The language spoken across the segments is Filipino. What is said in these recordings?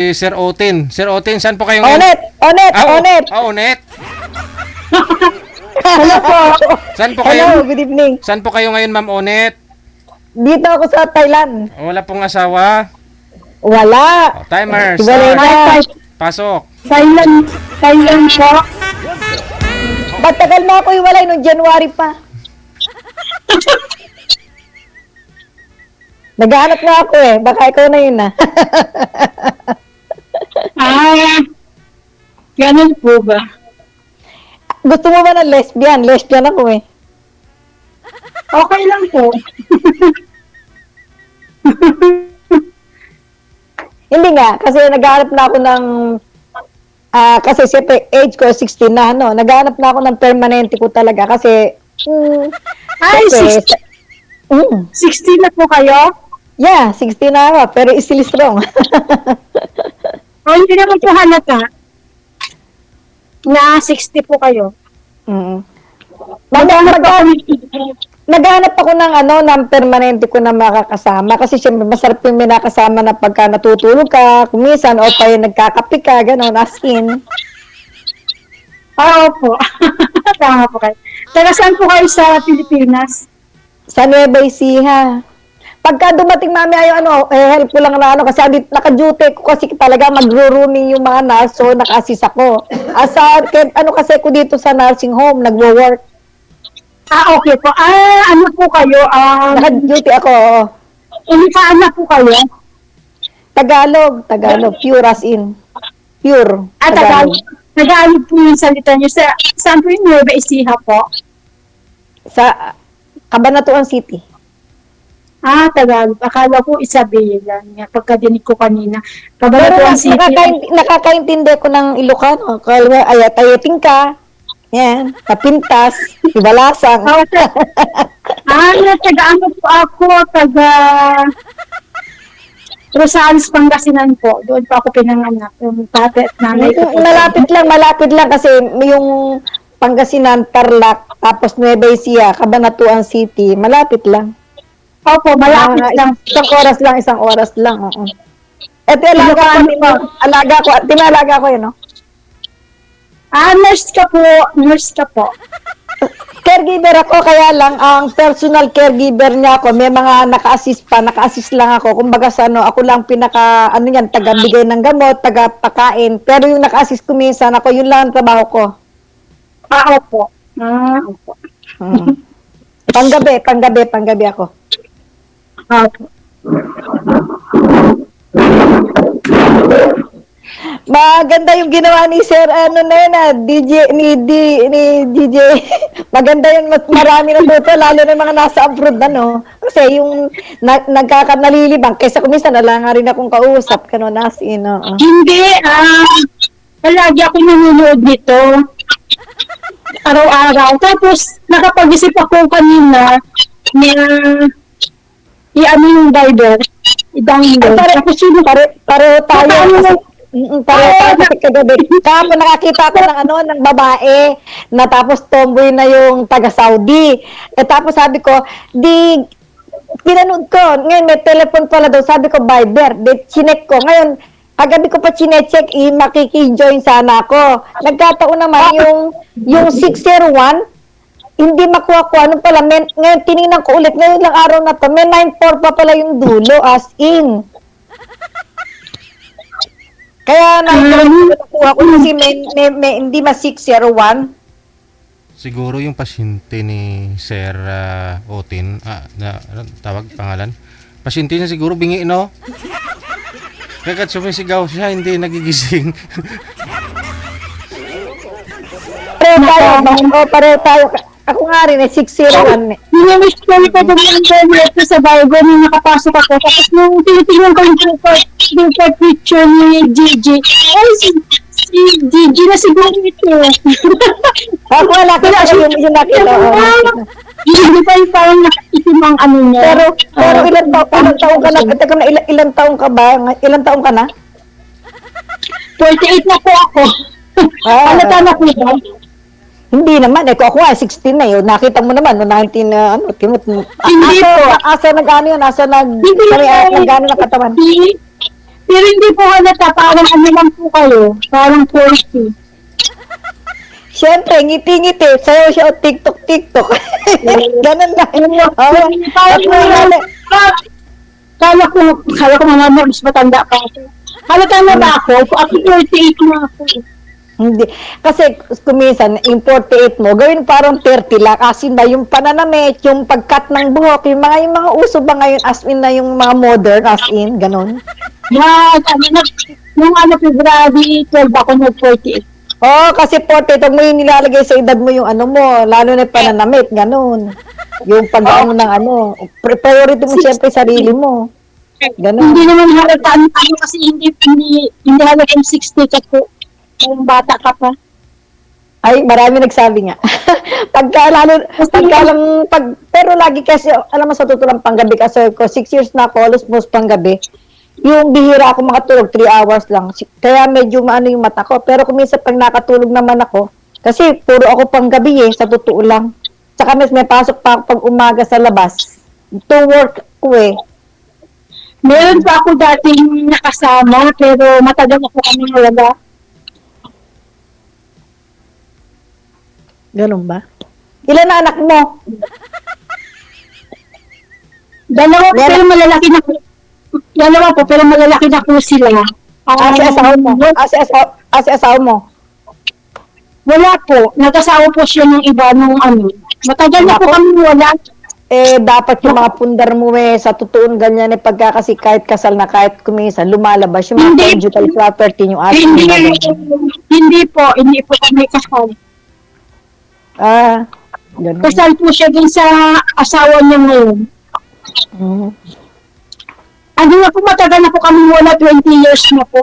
Sir Otin. Sir Otin, saan po kayo ngayon? Onet! Onet! Onet! Onet. Hello po! Saan po Hello, kayo? good evening. Saan po kayo ngayon, Ma'am Onet? Dito ako sa Thailand. Wala pong asawa. Wala. Timer, Hiwalay start. na. Pasok. Thailand po. Ba't tagal mo ako hiwalay nung January pa? Naghahanap nga ako eh. Baka ikaw na yun ah. Ganun po ba? Gusto mo ba ng lesbian? Lesbian ako eh. Okay lang po. Hindi nga, kasi naghahanap na ako ng kasi siyempre age ko 16 na ano, naghahanap na ako ng permanente ko talaga kasi Ay, okay, 16 na po kayo? yeah, 16 na ako, pero still strong. O, hindi naman po halata na 60 po kayo. Naghahanap ako ng ng permanente ko na makakasama kasi syempre masarap yung may nakasama na pagka natutulog ka, kumisan o pa yung nagkakape ka, gano'n, as in. Opo. Tama po kayo. Taga saan po kayo sa Pilipinas? Sa Nueva Ecija. Pagka dumating mami ayo help ko lang na kasi naka-duty ko kasi talaga magro-rooming yung mga nurse, so naka-assist ako. Kasi ko dito sa nursing home, nagwo-work. Okay po. Ano po kayo? Naka-duty ako, oo. Inisaan na po kayo? Tagalog, pure as in. Pure. Tagalog po yung salita niyo. Saan po yung Nueva Ecija po? Sa Cabanatuan City. Tagalog. Akala ko Isabela. Pagkadinig ko kanina. Pero Cabanatuan City. nakakaintindi ko ng Ilocano. Kaya ayating ka. Yan. Kapintas. Ibalasang. Taga-ano po ako? Taga Rosales, Pangasinan po. Doon po ako pinanganak. Yung tatay at nanay ko po. Malapit lang kasi yung Pangasinan, Tarlac, tapos Nueva Ecija, Cabanatuan City. Malapit lang. Opo, malapit lang. Isang oras lang. Oo. Ito, alaga ko. Tinalaga ko yun, no? Nurse ka po. Caregiver ako, kaya lang, ang personal caregiver niya ako, may mga naka-assist lang ako. Kumbaga ako lang taga-bigay ng gamot, taga-pakain. Pero yung naka-assist ko minsan, yun lang ang trabaho ko. Opo. Opo. Panggabi ako. Opo. Maganda yung ginawa ni Sir DJ. Maganda yung marami na dito, lalo na mga nasa abroad Kasi yung nalilibang kaysa kuminsan wala nga rin akong kausap as in. Hindi, palagi ako nanonood nito. Araw-araw. Tapos, nakapag-isip ako kanina na yung Viber. I-download. Pareho tayo. Pareho tayo kasi kagabi. Tapos nakakita ko ng babae na tapos tomboy na yung taga-Saudi. Tapos sabi ko, pinanood ko. Ngayon may telephone pala daw. Sabi ko, Viber. Chinek ko. Ngayon, kagabi ko pa chinecheck, makiki-join sana ako. Nagkataon naman yung 601, hindi makuha ko. Ngayon tinignan ko ulit. Ngayon lang araw na to, may 94 pa pala yung dulo, as in. Kaya nakuha ko kasi may hindi 601. Siguro yung pasyente ni Sir Otin, tawag pangalan. Pasyente niya siguro bingi, no? Kaya sumisigaw siya, hindi nagigising. Pareho tayo. Ako nga rin, 601. Niniwish ko ito ito sa Viber nung nakapasok ako. Tapos nung tinitingnan ko yung profile picture ni Gigi. Ay, si Gigi na siguro ito. Ako wala ka yung nakita. Hindi pa yung parang nakaitim ang niya. Pero ilang taong ka na? Ilang taong ka ba? Ilang taong ka na? 28 na po ako. Halata na po ba? Hindi naman, ako nga, 16 na yun. Nakita mo naman, no, 19, timot mo. Hindi po. Asa nag-ano yun? Asa nag-ano ng katawan? Pero hindi po halata, parang ano lang po kayo, parang 40. Siyempre, ngiti-ngiti. Sayo siya o TikTok. Ganun na. Oo. Parang kala ko mga mas matanda pa ako. Halata na ba ako? Ako 48 na ako. Hindi. Kasi kumisan, yung 48 mo, gawin parang 30 lang. Asin ba, yung pananamit, yung pagkat ng buhok, yung mga uso ba ngayon, as in na yung mga modern, as in, ganun. Nung February 12 ako nag-48. Oo, kasi 48, huwag mo yung nilalagay sa edad mo yung ano mo, lalo na yung pananamit, ganun. Yung pag-ano ng ano, priority mo siyempre sarili mo. Ganun. Hindi naman halata ano kasi hindi halata yung 60 ka po. Yung bata ka pa. Ay, marami nagsabi nga. Pero lagi kasi, alam mo sa totoo lang panggabi kasi ko, 6 years na ako, almost panggabi. Yung bihira ako makatulog, 3 hours lang. Kaya medyo maano yung mata ko. Pero kung minsan pag nakatulog naman ako, kasi puro ako panggabi sa totoo lang. Tsaka may pasok pa ako pag umaga sa labas. To work ko Meron pa ako dating nakasama, pero matagal ako kami wala. Ganun ba? Ilan na anak mo? Dalawa po, pero malalaki na po sila. Si asawa mo? Si asawa mo? Wala po. Nag-asawa po siya ng iba nung ano. Matagal na po kami wala. Dapat yung mga pundar mo sa totoong ganyan pagka kasi kahit kasal na kahit kumisa, lumalabas yung mga conjugal property yung ating Hindi po kami kasal. Ganun. Kasal po siya din sa asawa niya ngayon. Ano na po, matagal na po kami wala, 20 years na po.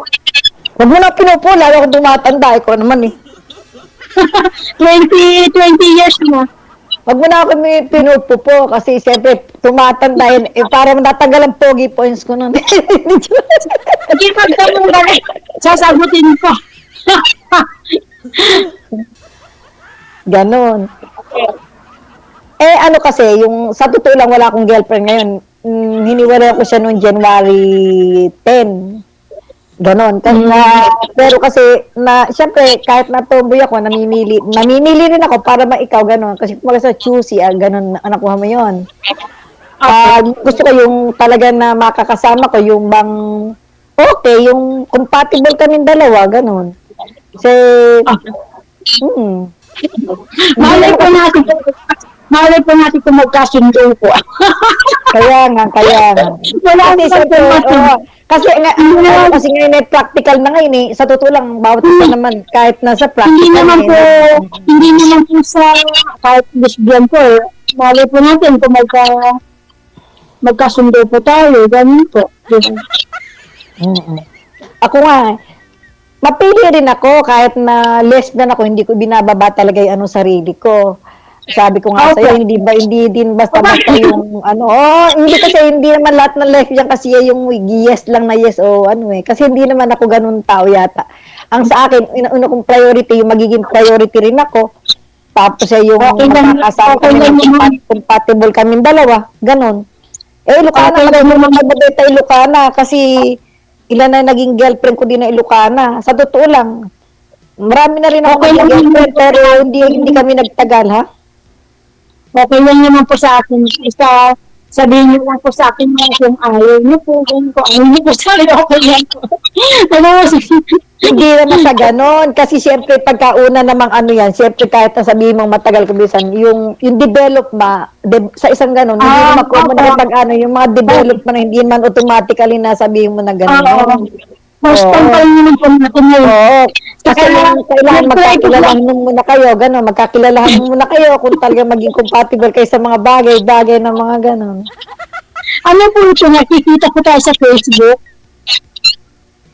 Huwag mo na pinupula, ako tumatanda, ikaw naman 20 years na. Huwag mo na ako pinupupo kasi siyempre tumatanda yun. Parang natanggal ang pogi points ko nun. Hindi pagtanong ka sasagutin ko. Ganon. Ano kasi, yung sa totoo lang wala akong girlfriend ngayon. Hiniwalay ko siya noong January 10. Ganon. Pero kasi, syempre, kahit na-tomboy ako, namimili rin ako para maikaw, ganon. Kasi kung sa choosy, ganon, nakuha mo yun. Gusto ko yung talaga na makakasama ko, yung bang, okay, yung compatible kaming dalawa, ganon. Kasi, Malay po natin kung magkasundo po. Kaya nga. Wala Kasi ngayon practical na ngayon Sa totoo lang, bawat isa naman, kahit nasa practical. Hindi naman po sa, kahit lesbian po malay po natin kung magkasundo po tayo, ganun po. Ako nga, mapili rin ako kahit na lesbian ako, hindi ko binababa talaga yung sarili ko. Sabi ko nga sa'yo, hindi din basta-basta yung hindi kasi hindi naman lahat ng lesbian kasi yung yes lang na yes kasi hindi naman ako ganun tao yata. Ang sa akin, una kong priority, yung magiging priority rin ako. Tapos yung makakasama kami, compatible kaming dalawa, ganun. Ilocana, magababay Ilocana kasi ilan na naging girlfriend ko din na Ilocana. Sa totoo lang, marami na rin ako naging girlfriend pero hindi kami nagtagal, ha? Okay lang naman po sa akin. Sabihin niyo lang po sa akin kung ayaw niyo po, kung ayaw niyo po sa akin, okay lang po. Hindi naman sa ganon. Kasi siyempre, pagkauna namang siyempre kahit na sabihin mong matagal kubisan, yung develop sa isang ganon, hindi naman mo na yung mga develop na hindi man automatically na sabihin mo na ganon. First time pa rin naman po natin ngayon. Kasi kailangan magkakilalahan muna kayo, gano'n, magkakilalahan muna kayo kung talaga maging compatible kayo sa mga bagay na mga gano'n. Ano po ito, nakikita ko tayo sa Facebook?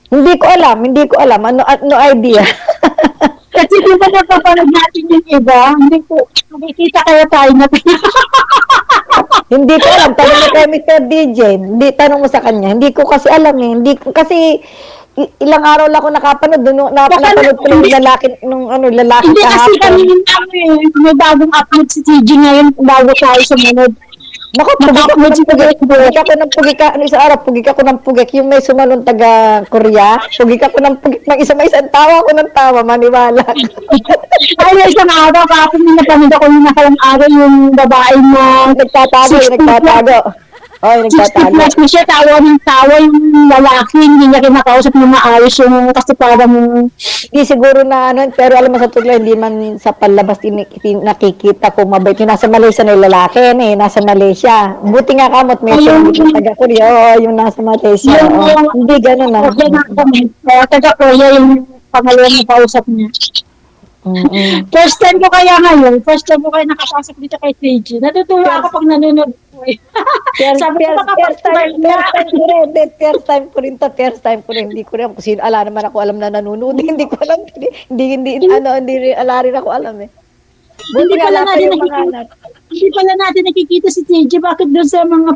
Hindi ko alam, no idea. Kasi di ba napapanood natin yung iba, hindi ko, nakikita kaya tayo na Hindi ko alam, tanong mo kay Mr. DJ, tanong mo sa kanya, hindi ko kasi alam hindi ko kasi ilang araw lang ako nakapanood napanood ko yung lalaki hindi kasi kahapon. kami may bagong upload si TG ngayon bago tayo sumunod. Naku, pugik ako ng pugik ka. Ano isang araw, pugik ako ng pugik. Yung may sumalong taga Korea, pugik ako ng pugik. Ng isa may isang tawa ako ng tawa, maniwala. Ay, isang araw, kapag napanood ako yung nakalang araw, yung babae na Nagtatago. Oh, 60 nagtatago. plus na siya, tawa ng tawa yung lalaki, hindi niya kinakausap ng maayos yung kasi parang Hindi siguro na ano, pero alam mo sa tugla, hindi man sa palabas nakikita ko mabait. Yung nasa Malaysia na yung lalaki yan eh, nasa Malaysia. Buti nga kamot, may Ayun. yung taga Korea, oo, yung nasa Malaysia. Yung- Oo. Hindi ganun na. okay na kami. Kaya taga-Korea yung pangalawang na kausap niya. First time ko kaya nakapasok dito kay 3G. Natutuwa ako pag nanonood ko eh. Sabi ko, First time ko rin to, first time ko rin. Hindi ko rin, kasi ala naman ako alam na nanonood. Hindi ko alam, hindi rin, ala rin ako alam eh. Buti Hindi nga pala lang natin yung mga nakikita. anak. Hindi pala natin nakikita si 3G. Bakit doon sa mga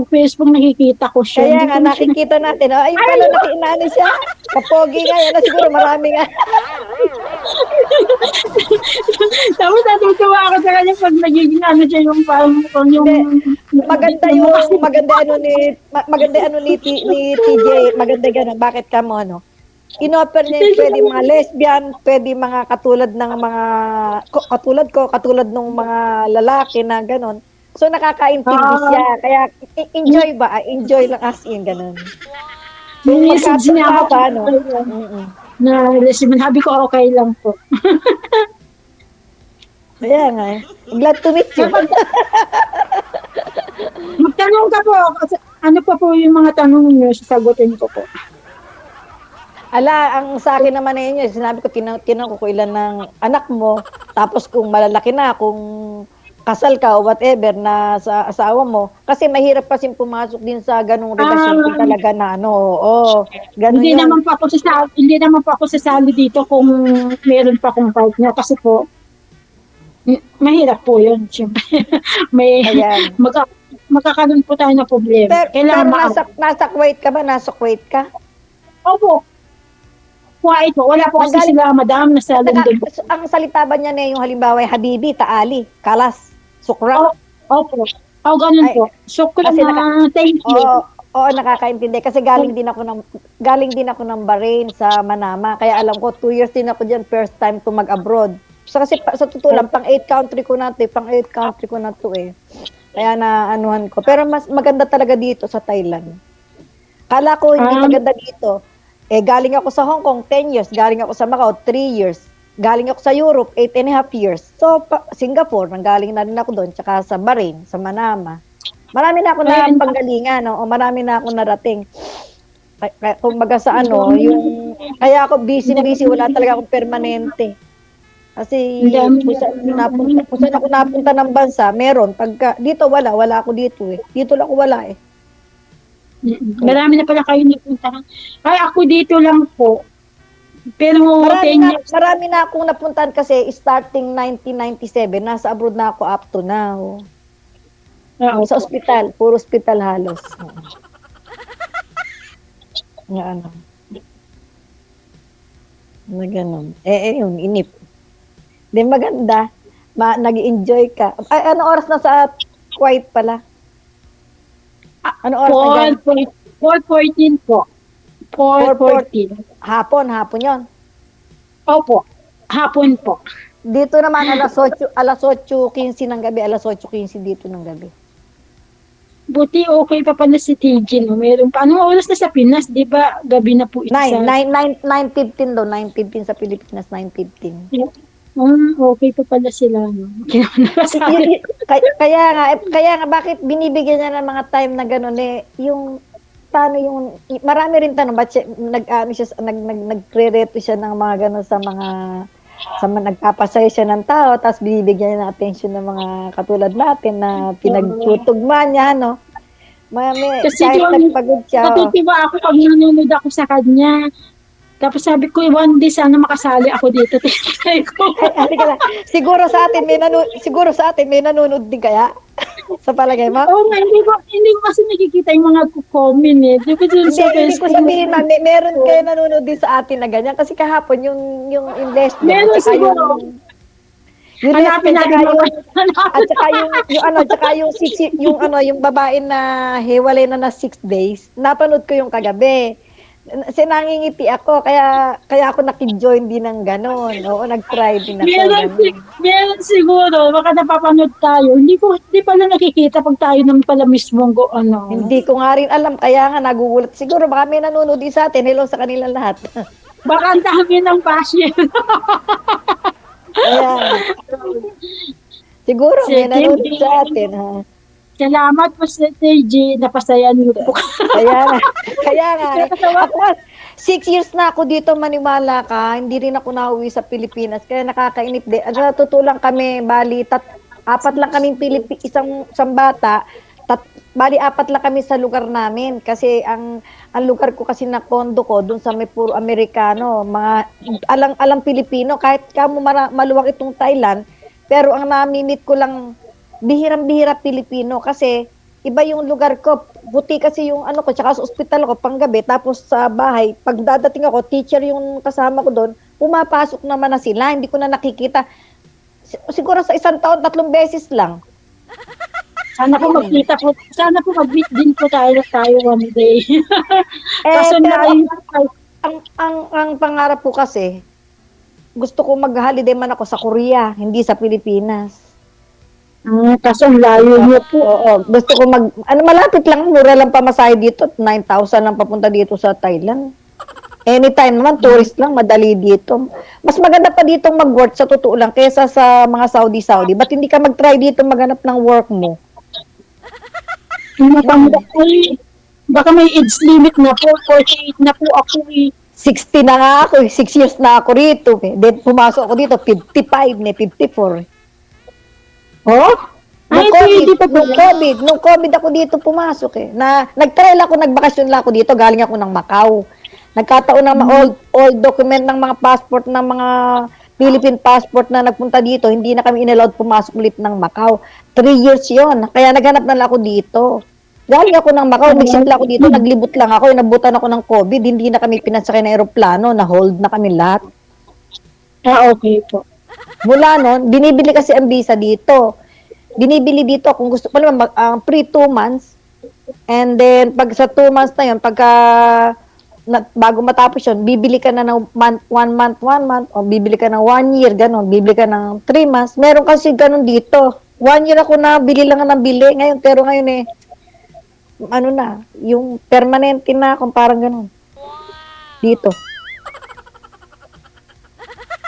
Facebook nakikita ko siya? Kaya Hindi nga, ko na siya nakikita natin, oh, ayun pala, nakiinano siya. Kapogi nga, yan na siguro, marami nga. Tapos natutuwa ako sa kanya pag nagiging ano siya yung parang yung Maganda ni TJ, maganda ganun. Bakit ka mo, ano? Inoffer niya yung pwede mga lesbian, pwede mga katulad ng mga, katulad ng mga lalaki na ganun. So, nakakaintindi siya. Kaya, enjoy ba? Enjoy lang as in, ganun. message niya ako Paano? na sabi ko okay lang po. Kaya nga eh. Glad to meet you. Magtanong ka po. Ano pa po yung mga tanong niyo, sasagutin ko po. Ala, ang sa akin naman na yun, sinabi ko, tinanong ko ilan ng anak mo, tapos kung malalaki na, kung kasal ka o whatever na sa asawa mo, kasi mahirap kasi pumasok din sa ganung relasyon kung talaga na ano, ganun Hindi yun. hindi naman po ako sasali dito kung meron pa akong partner kasi po mahirap po yun. Siyempre, may Ayan. magkakaroon po tayo ng problema. Pero Kailangan nasa Kuwait ka ba? Nasa Kuwait ka? Opo. Kuwait po. Wala po kasi Magaling- sila, madam, nasa London po. Ang salita ba niya na yung halimbawa, Habibi, Taali, Kalas, Sukra? Opo. Ganun Ay, po. So, kasi thank you. Oo, nakakaintindi kasi galing din ako ng Bahrain sa Manama. Kaya alam ko 2 years din ako diyan, first time ko mag-abroad. So kasi sa totoo lang, pang 8 country ko na 'to eh. Kaya na anuhan ko. Pero mas maganda talaga dito sa Thailand. Kala ko hindi maganda dito. Galing ako sa Hong Kong 10 years, galing ako sa Macau 3 years. Galing ako sa Europe 8.5 years. So Singapore, nanggaling na rin ako doon, tsaka sa Bahrain, sa Manama. Marami na ako na panggalingan, no? O marami na ako narating. Kumbaga sa kaya ako busy, wala talaga akong permanente. Kasi kung saan ako napunta ng bansa, meron. Dito wala ako dito eh. Dito lang ako wala eh. Marami na pala kayo napuntahan. Ay, ako dito lang po. Pero Marami na akong napuntahan kasi starting 1997, nasa abroad na ako up to now. Sa ospital, puro ospital halos. Nga ano. Na ganun. Yun, inip. Di maganda. Nag-enjoy ka. Ay, ano oras na sa Kuwait pala? Ano oras na dyan? 4:14 po. 4:14. Hapon yon. Opo. Hapon po. Dito naman alas 8:15 ng gabi, alas 8:15 dito ng gabi. Buti okay pa pala si TJ, no? Meron pa. Anong oras na sa Pinas? Di ba gabi na po ito 9:15 daw, 9:15 sa Pilipinas, 9:15. Okay pa pala sila, no? Kaya nga bakit binibigyan niya ng mga time na gano'n yung paano yung marami rin tanong ba't nagre-reto siya ng mga gano'n sa mga nagpapasaya siya ng tao tapos binibigyan niya ng attention ng mga katulad natin na pinagtutugma niya, no? Kasi kahit nagpagod siya. Natutiwa ako pag nanonood ako sa kanya. Tapos sabi ko, one day sana makasali ako dito. Siguro sa atin may nanonood din kaya? Sa palagay mo? Hindi ko kasi nakikita yung mga comment eh. Di ba dun sa Hindi ko sabihin na meron kayo nanonood din sa atin na ganyan kasi kahapon yung investment. Meron siguro. Yun at Hanapin natin saka yung yung babae na hiwalay na 6 days. Napanood ko yung kagabi. Sinangingiti ako kaya ako naki-join din ng gano'n. Oo, nag-try din ako ganun. meron siguro, baka napapanood tayo. Hindi pala nakikita pag tayo nang pala mismong Hindi ko nga rin alam kaya nga nagugulat. Siguro baka may nanonood din sa atin. Hello sa kanila lahat. Baka ang dami ng passion. Ayan. Siguro may nanonood sa atin. Ha? Salamat po sa TJ, napasaya niyo po. Kaya nga. Ako, 6 years na ako dito, maniwala ka. Hindi rin ako nauwi sa Pilipinas. Kaya nakakainip din. At totoo lang kami, bali, 4 lang kaming isang bata. Bali, 4 lang kami sa lugar namin. Kasi ang lugar ko kasi na kondo ko, dun sa may puro Amerikano, mga alang Pilipino. Kahit kamo maluwag itong Thailand, pero ang namimit ko lang bihirang-bihira Pilipino kasi iba yung lugar ko. Buti kasi yung ko, tsaka sa ospital ko panggabi, tapos sa bahay, pag dadating ako, teacher yung kasama ko doon, pumapasok naman na sila, hindi ko na nakikita. Siguro sa isang taon, 3 beses lang. Sana po magkita po, sana po mag-meet din po tayo one day. Kaso ang pangarap ko kasi, gusto ko mag-holiday man ako sa Korea, hindi sa Pilipinas. Kaso ang layo niyo po. Oo, gusto ko malapit lang, mura lang pamasahe dito, 9,000 lang papunta dito sa Thailand. Anytime naman, tourist lang, madali dito. Mas maganda pa dito mag-work sa totoo lang kaysa sa mga Saudi. Ba't hindi ka mag-try dito maghanap ng work mo? Baka may age limit na po, 48 na po ako 60 na nga ako, 6 years na ako rito. Then pumasok ako dito, 55 54. Oh? Nung COVID ako dito pumasok nag-try lang ako, nagbakasyon lang ako dito, galing ako ng Macau. Nagkataon na old document ng mga passport ng mga Philippine passport na nagpunta dito, hindi na kami inallowed pumasok ulit ng Macau. 3 years yon. Kaya naghanap na lang ako dito. Galing ako ng Macau, nag-ship lang ako dito, naglibot lang ako, nabutan ako ng COVID, hindi na kami pinansakay ng aeroplano, na-hold na kami lahat. Okay po. Mula noon, binibili kasi ang visa dito. Binibili dito kung gusto pa naman pre 2 months. And then pag sa 2 months na 'yon, bago matapos 'yon, bibili ka na ng 1 month o bibili ka ng 1 year ganun, bibili ka ng 3 months. Meron kasi ganun dito. 1 year ako na bili lang ng bili ngayon, pero ngayon yung permanente na kung parang ganun. Dito.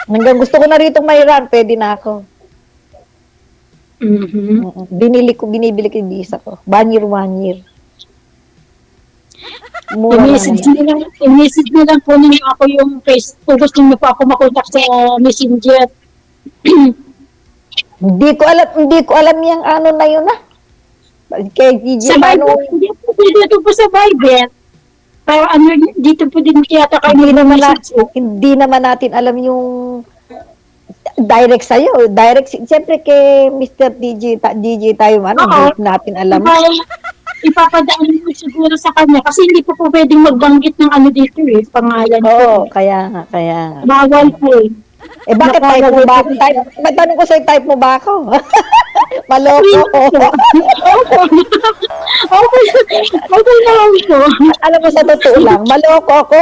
Hanggang gusto ko na rito mayroon, pwede na ako. Binibili ko yung visa ko. 1 year. I-message na lang po ninyo ako yung face. Kung gusto niyo po ako makontak sa Messenger. Hindi ko alam yung na yun Kay Gigi, sa Viber, dito po sa Viber. Pero dito po din yata kayo hindi naman natin alam yung direct sa'yo. Direct, siyempre kay Mr. DJ tayo, hindi natin alam. Ipapadaan mo siguro sa kanya kasi hindi po pwedeng magbanggit ng dito pangalan ko. Oo, kaya nga. Bawal po bakit type mo ba? Matanong ko sa'yo, type mo ba ako? Maloko ko. Okay naman po. Alam mo, sa totoo lang, maloko ako.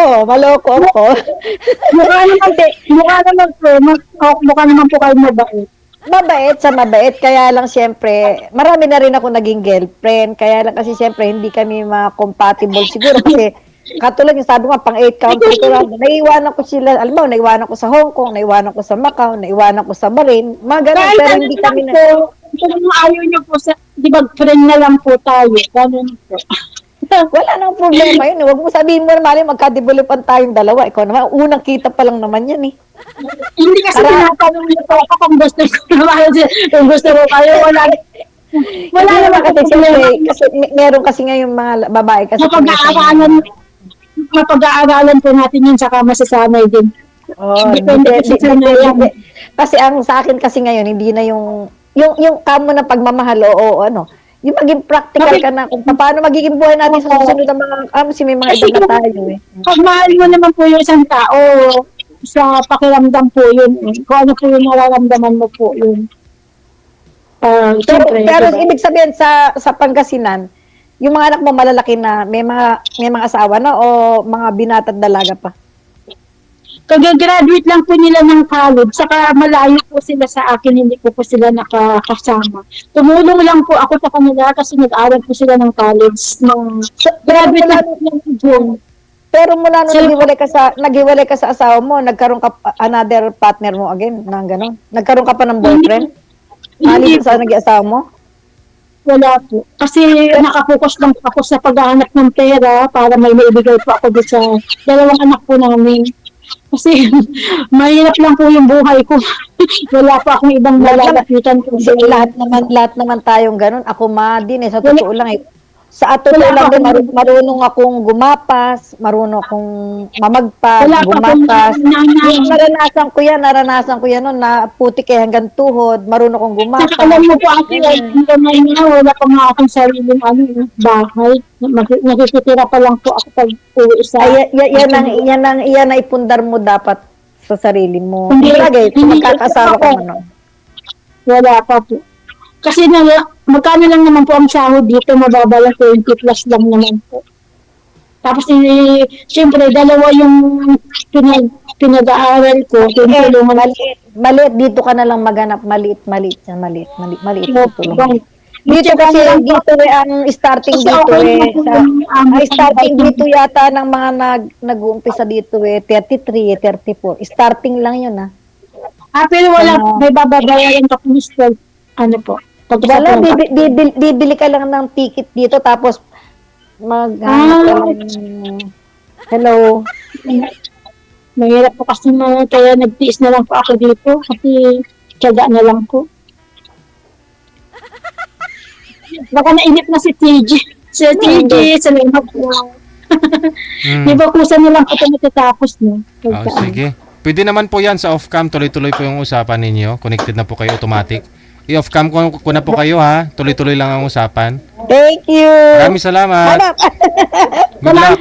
Mukha naman po kayo mabait. Mabait, kaya lang siyempre, marami na rin ako naging girlfriend, kaya lang kasi siyempre hindi kami ma-compatible siguro kasi katulad yung sabi ko, pang 8 country ko lang, naiwanan ko sila, alam mo, naiwanan ko sa Hong Kong, naiwanan ko sa Macau, naiwanan ko sa Bahrain, mga ganun, pero hindi kami na... Kung ayaw nyo po di ba, friend na lang po tayo, ganun po. Wala nang problema yun. Huwag mo sabihin mo naman, magka-developan tayong dalawa. Ikaw naman, unang kita pa lang naman yan Hindi kasi tinatanong niyo po ako kung gusto ko naman. Kung gusto ko kayo, wala naman kasi meron kasi ngayon mga babae kasi mapag-aaralan po natin yun saka masasanay din. Kasi ang sa akin kasi ngayon, hindi na yung kamo na pagmamahal yung maging practical ka na kung paano magiging buhay natin sa susunod ng mga may mga edad na tayo Pag mahal mo naman po yung isang tao, sa pakiramdam po yun. Kung ano po yung nararamdaman mo po yun. Siyempre, Pero diba? ibig sabihin sa Pangasinan, yung mga anak mo malalaki na, may mga asawa na o mga binatad dalaga pa? Kagagraduate lang po nila ng college, saka malayo po sila sa akin, hindi po sila nakakasama. Tumulong lang po ako sa kanila kasi nag-aral po sila ng college. Graduate lang po ng June. Pero mula nung So- naghiwalay ka sa asawa mo, nagkaroon ka another partner mo again, na gano'n? Nagkaroon ka pa ng boyfriend? Hindi Maliban sa nag-asawa mo? Wala po. Kasi nakapokus lang po ako sa paghahanap ng pera para may maibigay po ako doon sa dalawang anak po namin. Kasi mahirap lang po yung buhay ko. Wala pa akong ibang malalapitan po. Lahat naman tayong ganun. Ako din sa totoo lang Sa totoo lang din, marunong akong gumapas, marunong akong mamagpas, Wala pa akong gumapas. nanay. Naranasan ko yan noon na putik hanggang tuhod, marunong akong gumapas. Saka alam mo po ako, hanggang ngayon nga, wala pa nga akong sariling bahay. Nakikitira pa lang po ako pag uwi sa... Yan ang ipundar mo dapat sa sarili mo. Hindi, Lagi, hindi. magkakasama ka ano. Wala pa po. Kasi magkano lang naman po ang sahod dito, mababa lang 20 plus lang naman po. Tapos, siyempre, dalawa yung pinag-aaral ko. Maliit, dito ka na lang maghanap. Maliit. Right. Dito kasi, dito ang starting Kasi dito okay na po yung, starting dito yata ng mga nag-uumpisa dito 33, 34. Starting lang yun pero wala, may bababayaran ka po ano po. Wala, bibili ka lang ng ticket dito tapos maghanap ka lang. Hello. Mahirap po kasi kaya nagtiis na lang po ako dito kasi tiyaga na lang po. Baka nainip na si TJ. Si TJ, sa lingap po. Di ba kusa na lang po ito natatapos no? Sige. Pwede naman po yan sa off-cam. Tuloy-tuloy po yung usapan ninyo. Connected na po kayo automatic. I-off-cam ko na po kayo ha. Tuloy-tuloy lang ang usapan. Thank you. Maraming salamat. Good luck.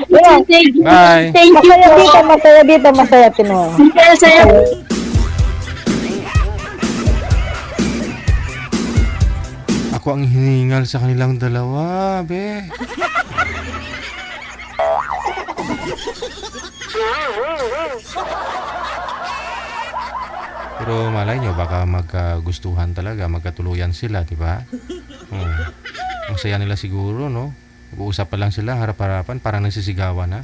Bye. Thank you po. Masaya tino. Masaya. Ako ang hiningal sa kanilang dalawa, be. Pero malay nyo, baka magkagustuhan talaga, magkatuluyan sila, di ba? Ang saya nila siguro, no? Mag-uusap pa lang sila, harap-harapan, parang nagsisigawan, ha?